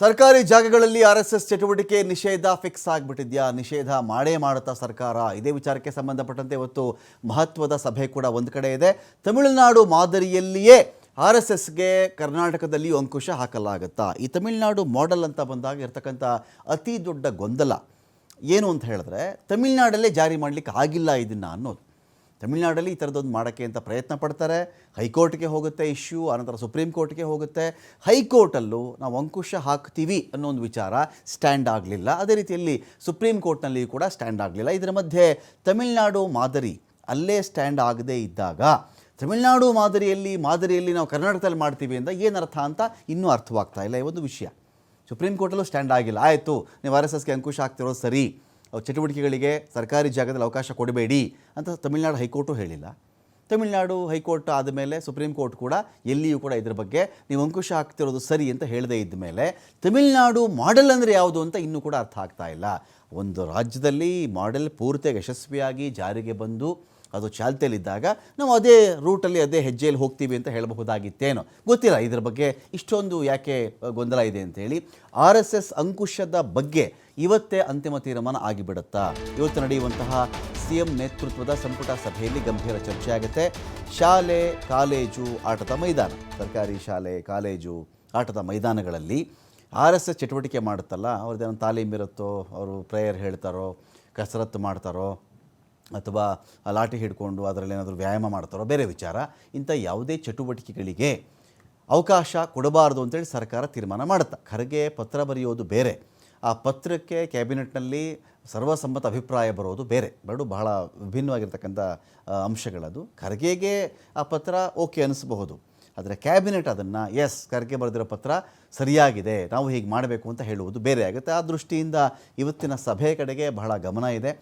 ಸರ್ಕಾರಿ ಜಾಗಗಳಲ್ಲಿ RSS ಚಟುವಟಿಕೆ ನಿಷೇಧ ಫಿಕ್ಸ್ ಆಗಿಬಿಟ್ಟಿದ್ಯಾ? ನಿಷೇಧ ಮಾಡೇ ಮಾಡುತ್ತಾ ಸರ್ಕಾರ? ಇದೇ ವಿಚಾರಕ್ಕೆ ಸಂಬಂಧಪಟ್ಟಂತೆ ಇವತ್ತು ಮಹತ್ವದ ಸಭೆ ಕೂಡ ಒಂದು ಕಡೆ ಇದೆ. ತಮಿಳುನಾಡು ಮಾದರಿಯಲ್ಲಿಯೇ RSSಗೆ ಕರ್ನಾಟಕದಲ್ಲಿ ಅಂಕುಶ ಹಾಕಲಾಗುತ್ತಾ? ಈ ತಮಿಳುನಾಡು ಮಾಡೆಲ್ ಅಂತ ಬಂದಾಗ ಇರತಕ್ಕಂಥ ಅತಿ ದೊಡ್ಡ ಗೊಂದಲ ಏನು ಅಂತ ಹೇಳಿದ್ರೆ, ತಮಿಳುನಾಡಲ್ಲೇ ಜಾರಿ ಮಾಡಲಿಕ್ಕೆ ಆಗಿಲ್ಲ ಇದನ್ನು ಅನ್ನೋದು. ತಮಿಳುನಾಡಲ್ಲಿ ಈ ಥರದೊಂದು ಮಾಡೋಕ್ಕೆ ಅಂತ ಪ್ರಯತ್ನ ಪಡ್ತಾರೆ. ಹೈಕೋರ್ಟ್ಗೆ ಹೋಗುತ್ತೆ ಇಶ್ಯೂ, ಆನಂತರ ಸುಪ್ರೀಂ ಕೋರ್ಟ್ಗೆ ಹೋಗುತ್ತೆ. ಹೈಕೋರ್ಟಲ್ಲೂ ನಾವು ಅಂಕುಶ ಹಾಕ್ತೀವಿ ಅನ್ನೋ ಒಂದು ವಿಚಾರ ಸ್ಟ್ಯಾಂಡ್ ಆಗಲಿಲ್ಲ. ಅದೇ ರೀತಿಯಲ್ಲಿ ಸುಪ್ರೀಂ ಕೋರ್ಟ್ನಲ್ಲಿ ಕೂಡ ಸ್ಟ್ಯಾಂಡ್ ಆಗಲಿಲ್ಲ. ಇದರ ಮಧ್ಯೆ ತಮಿಳುನಾಡು ಮಾದರಿ ಅಲ್ಲೇ ಸ್ಟ್ಯಾಂಡ್ ಆಗದೇ ಇದ್ದಾಗ, ತಮಿಳುನಾಡು ಮಾದರಿಯಲ್ಲಿ ನಾವು ಕರ್ನಾಟಕದಲ್ಲಿ ಮಾಡ್ತೀವಿ ಅಂತ ಏನರ್ಥ ಅಂತ ಇನ್ನೂ ಅರ್ಥವಾಗ್ತಾ ಇಲ್ಲ. ಈ ಒಂದು ವಿಷಯ ಸುಪ್ರೀಂ ಕೋರ್ಟಲ್ಲೂ ಸ್ಟ್ಯಾಂಡ್ ಆಗಿಲ್ಲ. ಆಯಿತು, ನೀವು RSSಗೆ ಅಂಕುಶ ಹಾಕ್ತಿರೋದು ಸರಿ, ಚಟುವಟಿಕೆಗಳಿಗೆ ಸರ್ಕಾರಿ ಜಾಗದಲ್ಲಿ ಅವಕಾಶ ಕೊಡಬೇಡಿ ಅಂತ ತಮಿಳುನಾಡು ಹೈಕೋರ್ಟು ಹೇಳಿಲ್ಲ. ತಮಿಳುನಾಡು ಹೈಕೋರ್ಟ್ ಆದಮೇಲೆ ಸುಪ್ರೀಂ ಕೋರ್ಟ್ ಕೂಡ ಎಲ್ಲಿಯೂ ಕೂಡ ಇದ್ರ ಬಗ್ಗೆ ನೀವು ಅಂಕುಶ ಹಾಕ್ತಿರೋದು ಸರಿ ಅಂತ ಹೇಳದೇ ಇದ್ದ ಮೇಲೆ ತಮಿಳುನಾಡು ಮಾಡೆಲ್ ಅಂದರೆ ಯಾವುದು ಅಂತ ಇನ್ನೂ ಕೂಡ ಅರ್ಥ ಆಗ್ತಾ ಇಲ್ಲ. ಒಂದು ರಾಜ್ಯದಲ್ಲಿ ಮಾಡೆಲ್ ಪೂರ್ತಿಯಾಗಿ ಯಶಸ್ವಿಯಾಗಿ ಜಾರಿಗೆ ಬಂದು ಅದು ಚಾಲ್ತಿಯಲ್ಲಿದ್ದಾಗ ನಾವು ಅದೇ ರೂಟಲ್ಲಿ ಅದೇ ಹೆಜ್ಜೆಯಲ್ಲಿ ಹೋಗ್ತೀವಿ ಅಂತ ಹೇಳಬಹುದಾಗಿತ್ತೇನೋ ಗೊತ್ತಿಲ್ಲ. ಇದ್ರ ಬಗ್ಗೆ ಇಷ್ಟೊಂದು ಯಾಕೆ ಗೊಂದಲ ಇದೆ ಅಂತೇಳಿ. RSS ಅಂಕುಶದ ಬಗ್ಗೆ ಇವತ್ತೇ ಅಂತಿಮ ತೀರ್ಮಾನ ಆಗಿಬಿಡುತ್ತಾ? ಇವತ್ತು ನಡೆಯುವಂತಹ CM ನೇತೃತ್ವದ ಸಂಪುಟ ಸಭೆಯಲ್ಲಿ ಗಂಭೀರ ಚರ್ಚೆ ಆಗುತ್ತೆ. ಶಾಲೆ ಕಾಲೇಜು ಆಟದ ಮೈದಾನ, ಸರ್ಕಾರಿ ಶಾಲೆ ಕಾಲೇಜು ಆಟದ ಮೈದಾನಗಳಲ್ಲಿ RSS ಚಟುವಟಿಕೆ ಮಾಡುತ್ತಲ್ಲ, ಅವ್ರದ್ದೇನೋ ತಾಲೀಮಿರುತ್ತೋ, ಅವರು ಪ್ರೇಯರ್ ಹೇಳ್ತಾರೋ, ಕಸರತ್ತು ಮಾಡ್ತಾರೋ, ಅಥವಾ ಲಾಠಿ ಹಿಡ್ಕೊಂಡು ಅದರಲ್ಲಿ ಏನಾದರೂ ವ್ಯಾಯಾಮ ಮಾಡ್ತಾರೋ ಬೇರೆ ವಿಚಾರ. ಇಂಥ ಯಾವುದೇ ಚಟುವಟಿಕೆಗಳಿಗೆ ಅವಕಾಶ ಕೊಡಬಾರ್ದು ಅಂತೇಳಿ ಸರ್ಕಾರ ತೀರ್ಮಾನ ಮಾಡುತ್ತಾ. ಖರ್ಗೆ ಪತ್ರ ಬರೆಯೋದು ಬೇರೆ, ಆ ಪತ್ರಕ್ಕೆ ಕ್ಯಾಬಿನೆಟ್ನಲ್ಲಿ ಸರ್ವಸಮ್ಮತ ಅಭಿಪ್ರಾಯ ಬರೋದು ಬೇರೆ. ಬಹಳ ವಿಭಿನ್ನವಾಗಿರ್ತಕ್ಕಂಥ ಅಂಶಗಳದು. ಖರ್ಗೆಗೆ ಆ ಪತ್ರ ಓಕೆ ಅನ್ನಿಸಬಹುದು, ಆದರೆ ಕ್ಯಾಬಿನೆಟ್ ಅದನ್ನು ಖರ್ಗೆ ಬರೆದಿರೋ ಪತ್ರ ಸರಿಯಾಗಿದೆ, ನಾವು ಹೀಗೆ ಮಾಡಬೇಕು ಅಂತ ಹೇಳುವುದು ಬೇರೆ ಆಗುತ್ತೆ. ಆ ದೃಷ್ಟಿಯಿಂದ ಇವತ್ತಿನ ಸಭೆ ಕಡೆಗೆ ಬಹಳ ಗಮನ ಇದೆ.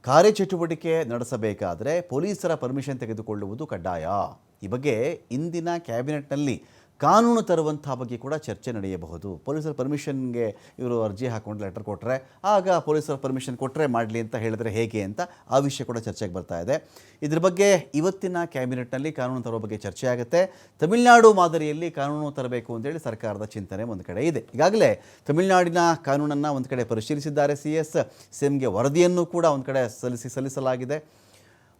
ಕಾರ್ಯಚಟುವಟಿಕೆ ನಡೆಸಬೇಕಾದರೆ ಪೊಲೀಸರ ಪರ್ಮಿಷನ್ ತೆಗೆದುಕೊಳ್ಳುವುದು ಕಡ್ಡಾಯ. ಈ ಬಗ್ಗೆ ಇಂದಿನ ಕ್ಯಾಬಿನೆಟ್ನಲ್ಲಿ ಕಾನೂನು ತರುವಂಥ ಬಗ್ಗೆ ಕೂಡ ಚರ್ಚೆ ನಡೆಯಬಹುದು. ಪೊಲೀಸರ ಪರ್ಮಿಷನ್ಗೆ ಇವರು ಅರ್ಜಿ ಹಾಕ್ಕೊಂಡು ಲೆಟರ್ ಕೊಟ್ಟರೆ, ಆಗ ಪೊಲೀಸರ ಪರ್ಮಿಷನ್ ಕೊಟ್ಟರೆ ಮಾಡಲಿ ಅಂತ ಹೇಳಿದ್ರೆ ಹೇಗೆ ಅಂತ ಆ ವಿಷಯ ಕೂಡ ಚರ್ಚೆಗೆ ಬರ್ತಾ ಇದೆ. ಇದ್ರ ಬಗ್ಗೆ ಇವತ್ತಿನ ಕ್ಯಾಬಿನೆಟ್ನಲ್ಲಿ ಕಾನೂನು ತರುವ ಬಗ್ಗೆ ಚರ್ಚೆ ಆಗುತ್ತೆ. ತಮಿಳುನಾಡು ಮಾದರಿಯಲ್ಲಿ ಕಾನೂನು ತರಬೇಕು ಅಂತೇಳಿ ಸರ್ಕಾರದ ಚಿಂತನೆ ಒಂದು ಕಡೆ ಇದೆ. ಈಗಾಗಲೇ ತಮಿಳುನಾಡಿನ ಕಾನೂನನ್ನು ಒಂದು ಕಡೆ ಪರಿಶೀಲಿಸಿದ್ದಾರೆ CMಗೆ ವರದಿಯನ್ನು ಕೂಡ ಒಂದು ಕಡೆ ಸಲ್ಲಿಸಲಾಗಿದೆ.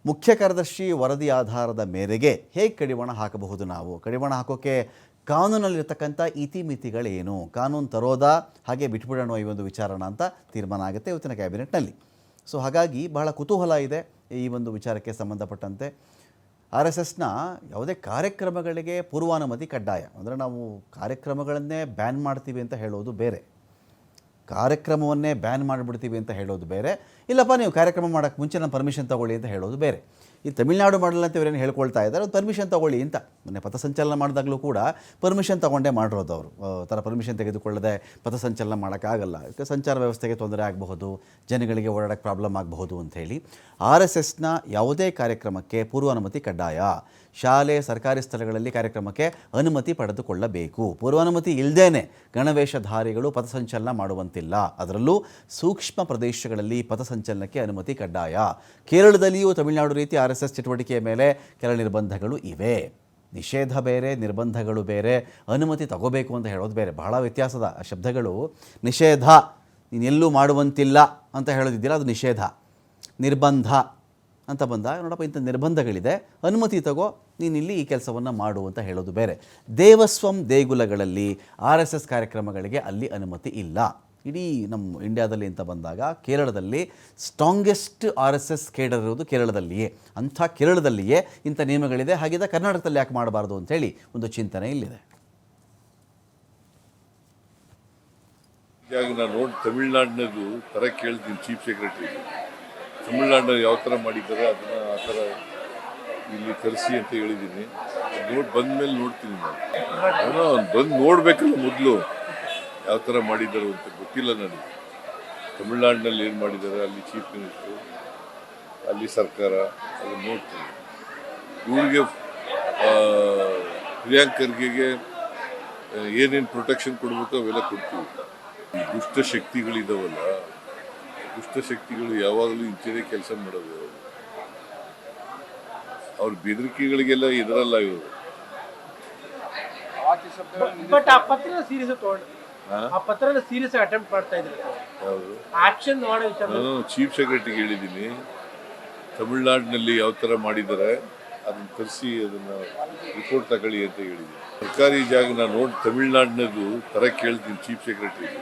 ಮುಖ್ಯ ಕಾರ್ಯದರ್ಶಿ ವರದಿ ಆಧಾರದ ಮೇರೆಗೆ ಹೇಗೆ ಕಡಿವಾಣ ಹಾಕಬಹುದು, ನಾವು ಕಡಿವಾಣ ಹಾಕೋಕ್ಕೆ ಕಾನೂನಲ್ಲಿರ್ತಕ್ಕಂಥ ಇತಿಮಿತಿಗಳೇನು, ಕಾನೂನು ತರೋದಾ ಹಾಗೆ ಬಿಟ್ಬಿಡೋಣ ಈ ಒಂದು ವಿಚಾರಣ ಅಂತ ತೀರ್ಮಾನ ಆಗುತ್ತೆ ಇವತ್ತಿನ ಕ್ಯಾಬಿನೆಟ್ನಲ್ಲಿ. ಸೊ ಹಾಗಾಗಿ ಬಹಳ ಕುತೂಹಲ ಇದೆ ಈ ಒಂದು ವಿಚಾರಕ್ಕೆ ಸಂಬಂಧಪಟ್ಟಂತೆ. RSSನ ಯಾವುದೇ ಕಾರ್ಯಕ್ರಮಗಳಿಗೆ ಪೂರ್ವಾನುಮತಿ ಕಡ್ಡಾಯ. ಅಂದರೆ ನಾವು ಕಾರ್ಯಕ್ರಮಗಳನ್ನೇ ಬ್ಯಾನ್ ಮಾಡ್ತೀವಿ ಅಂತ ಹೇಳೋದು ಬೇರೆ, ಕಾರ್ಯಕ್ರಮವನ್ನೇ ಬ್ಯಾನ್ ಮಾಡಿಬಿಡ್ತೀವಿ ಅಂತ ಹೇಳೋದು ಬೇರೆ. ಇಲ್ಲಪ್ಪ ನೀವು ಕಾರ್ಯಕ್ರಮ ಮಾಡೋಕ್ಕೆ ಮುಂಚೆ ನಾನು ಪರ್ಮಿಷನ್ ತೊಗೊಳ್ಳಿ ಅಂತ ಹೇಳೋದು ಬೇರೆ. ಈ ತಮಿಳುನಾಡು ಮಾಡಲ್ ಅಂತ ಇವರೇನು ಹೇಳ್ಕೊಳ್ತಾ ಇದ್ದಾರೆ, ಅದು ಪರ್ಮಿಷನ್ ತೊಗೊಳ್ಳಿ ಅಂತ. ಮೊನ್ನೆ ಪಥಸಂಚಲನ ಮಾಡಿದಾಗಲೂ ಕೂಡ ಪರ್ಮಿಷನ್ ತೊಗೊಂಡೇ ಮಾಡಿರೋದು ಅವರು. ಥರ ಪರ್ಮಿಷನ್ ತೆಗೆದುಕೊಳ್ಳದೆ ಪಥಸಂಚಲನ ಮಾಡೋಕ್ಕಾಗಲ್ಲ, ಸಂಚಾರ ವ್ಯವಸ್ಥೆಗೆ ತೊಂದರೆ ಆಗಬಹುದು, ಜನಗಳಿಗೆ ಓಡಾಡೋಕ್ಕೆ ಪ್ರಾಬ್ಲಮ್ ಆಗಬಹುದು ಅಂಥೇಳಿ. RSSನ ಯಾವುದೇ ಕಾರ್ಯಕ್ರಮಕ್ಕೆ ಪೂರ್ವಾನುಮತಿ ಕಡ್ಡಾಯ. ಶಾಲೆ ಸರ್ಕಾರಿ ಸ್ಥಳಗಳಲ್ಲಿ ಕಾರ್ಯಕ್ರಮಕ್ಕೆ ಅನುಮತಿ ಪಡೆದುಕೊಳ್ಳಬೇಕು. ಪೂರ್ವಾನುಮತಿ ಇಲ್ಲದೇ ಗಣವೇಷಧಾರಿಗಳು ಪಥಸಂಚಲನ ಮಾಡುವಂತಿಲ್ಲ. ಅದರಲ್ಲೂ ಸೂಕ್ಷ್ಮ ಪ್ರದೇಶಗಳಲ್ಲಿ ಪಥಸಂಚಲನಕ್ಕೆ ಅನುಮತಿ ಕಡ್ಡಾಯ. ಕೇರಳದಲ್ಲಿಯೂ ತಮಿಳುನಾಡು ರೀತಿ RSS ಚಟುವಟಿಕೆಯ ಮೇಲೆ ಕೆಲ ನಿರ್ಬಂಧಗಳು ಇವೆ. ನಿಷೇಧ ಬೇರೆ, ನಿರ್ಬಂಧಗಳು ಬೇರೆ, ಅನುಮತಿ ತಗೋಬೇಕು ಅಂತ ಹೇಳೋದು ಬೇರೆ. ಬಹಳ ವ್ಯತ್ಯಾಸದ ಶಬ್ದಗಳು. ನಿಷೇಧ, ನೀನೆಲ್ಲೂ ಮಾಡುವಂತಿಲ್ಲ ಅಂತ ಹೇಳೋದಿದ್ದಿಲ್ಲ, ಅದು ನಿಷೇಧ. ನಿರ್ಬಂಧ ಅಂತ ಬಂದಾಗ ನೋಡಪ್ಪ ಇಂಥ ನಿರ್ಬಂಧಗಳಿದೆ, ಅನುಮತಿ ತಗೋ, ನೀನಿಲ್ಲಿ ಈ ಕೆಲಸವನ್ನು ಮಾಡು ಅಂತ ಹೇಳೋದು ಬೇರೆ. ದೇವಸ್ವಂ ದೇಗುಲಗಳಲ್ಲಿ RSS ಕಾರ್ಯಕ್ರಮಗಳಿಗೆ ಅಲ್ಲಿ ಅನುಮತಿ ಇಲ್ಲ. ಇಡೀ ನಮ್ಮ ಇಂಡಿಯಾದಲ್ಲಿ ಅಂತ ಬಂದಾಗ ಕೇರಳದಲ್ಲಿ ಸ್ಟ್ರಾಂಗೆಸ್ಟ್ RSS ಕೇಡರ್ ಇರೋದು ಕೇರಳದಲ್ಲಿಯೇ. ಅಂಥ ಕೇರಳದಲ್ಲಿಯೇ ಇಂಥ ನಿಯಮಗಳಿದೆ. ಹಾಗಿದ್ದ ಕರ್ನಾಟಕದಲ್ಲಿ ಯಾಕೆ ಮಾಡಬಾರ್ದು ಅಂಥೇಳಿ ಒಂದು ಚಿಂತನೆ ಇಲ್ಲಿದೆ. ಈಗ ನಾನು ನೋಡಿ ತಮಿಳ್ನಾಡಿನದು ಥರ ಕೇಳ್ತೀನಿ ಚೀಫ್ ಸೆಕ್ರೆಟರಿ, ತಮಿಳ್ನಾಡಿನಲ್ಲಿ ಯಾವ ಥರ ಮಾಡಿದ್ದಾರೆ ಅದನ್ನು ಆ ಥರ ಇಲ್ಲಿ ತರಿಸಿ ಅಂತ ಹೇಳಿದ್ದೀನಿ. ಬಂದಮೇಲೆ ನೋಡ್ತೀನಿ ನಾನು ಬಂದು ನೋಡಬೇಕಲ್ಲ, ಮೊದಲು ಯಾವ ಥರ ಮಾಡಿದ್ದಾರೆ ಅಂತ ಗೊತ್ತಿಲ್ಲ ನನಗೆ. ತಮಿಳ್ನಾಡಿನಲ್ಲಿ ಏನು ಮಾಡಿದ್ದಾರೆ, ಅಲ್ಲಿ ಚೀಫ್ ಮಿನಿಸ್ಟ್ರು, ಅಲ್ಲಿ ಸರ್ಕಾರ, ಅದನ್ನು ನೋಡ್ತೀನಿ. ಇವ್ರಿಗೆ ಪ್ರಿಯಾಂಕ್ ಖರ್ಗೆಗೆ ಏನೇನು ಪ್ರೊಟೆಕ್ಷನ್ ಕೊಡಬೇಕು ಅವೆಲ್ಲ ಕೊಡ್ತೀವಿ. ಈ ದುಷ್ಟ ಶಕ್ತಿಗಳಿದಾವಲ್ಲ, ದುಷ್ಟಶಕ್ತಿಗಳು ಯಾವಾಗಲೂ ಇಂಚೆನೇ ಕೆಲಸ ಮಾಡೋದು. ಅವ್ರ ಬೆದರಿಕೆಗಳಿಗೆಲ್ಲ ಇದರಲ್ಲ ಇವರು. ಬಟ್ ಆ ಪತ್ರ ಸೀರಿಯಸ್ ತಗೊಂಡು ಆ ಪತ್ರನ ಸೀರಿಯಸ್ ಅಟೆಂಪ್ಟ್ ಮಾಡ್ತಾ ಇದ್ದಾರೆ ಯಾವುದು ಆಕ್ಷನ್ ಮಾಡೋ ವಿಚಾರ ನಾನು ಚೀಫ್ ಸೆಕ್ರೆಟರಿಗೆ ಹೇಳಿದ್ದೀನಿ, ತಮಿಳ್ನಾಡಿನಲ್ಲಿ ಯಾವ ಥರ ಮಾಡಿದ್ದಾರೆ ಅದನ್ನು ತರಿಸಿ ಅದನ್ನು ರಿಪೋರ್ಟ್ ತಗೊಳ್ಳಿ ಅಂತ ಹೇಳಿದ್ದೀನಿ. ಸರ್ಕಾರಿ ಜಾಗ ನಾನು ನೋಡಿ ತಮಿಳ್ನಾಡಿನದು ತರ ಕೇಳ್ತೀನಿ ಚೀಫ್ ಸೆಕ್ರೆಟರಿಗೆ.